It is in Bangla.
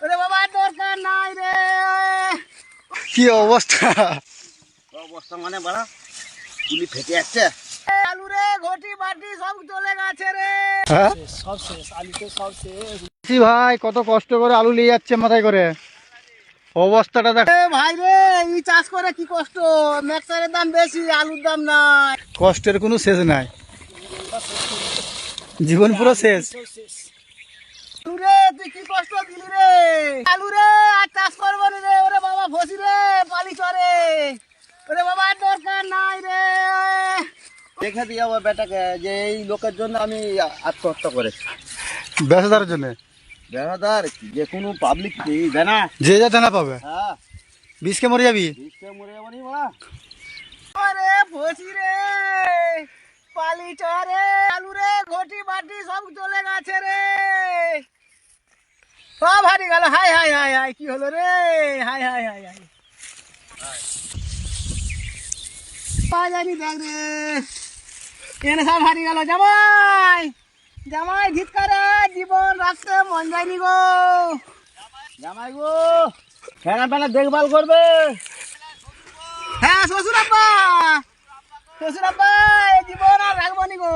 ওরে বাবা দরকার নাই রে। কি অবস্থা? অবস্থা মানে বাড়া গুলি ফেটে যাচ্ছে। আলু রে ঘটি বাটি সব চলে গেছে রে। হ্যাঁ সব শেষ, আলুতে সব শেষ। ভাই কত কষ্ট করে আলু নিয়ে যাচ্ছে মাথায় করে, অবস্থাটা দেখ। ভাই রে এই চাষ করে কি কষ্ট, মিক্সারের দাম বেশি আলুর দাম নাই। কষ্টের কোনো শেষ নাই, জীবন পুরো শেষ। আলু রে তুই কি কষ্ট দিলি রে। আলু রে আর চাষ করবো নি রে। ওরে বাবা ফসি রে পালি চরে। ওরে বাবা দরকার নাই রে। দেখে দিয়ে আমার বেটাকে যে এই লোকের জন্য আমি আত্মহত্যা করেছি। বেসাদারের জন্য বেড়াদার যে কোনো পাবলিক দেয় না। যে যা জানা পাবে, হ্যাঁ বিষকে মরে যাবি। মরে যাবো নি বাবা। আরে ফসি রে পালি চরে। আলু রে ঘটি বাটি সব চলে গেছে রে। সব হারিয়ে গেল। হাই হাই হাই হাই কি হলো রে। হাই হাই হাই হাই পাওয়া যায়নি দেখ রে। এখানে সব হারিয়ে গেল। জামাই জামাই ধিৎকারে জীবন রাখতে মন যায়নি গো। জামাই গো ফেনা ফেনা দেখভাল করবে। হ্যাঁ শ্বশুর আব্বা, শ্বশুর আব্বা জীবন আর রাখবো নি গো।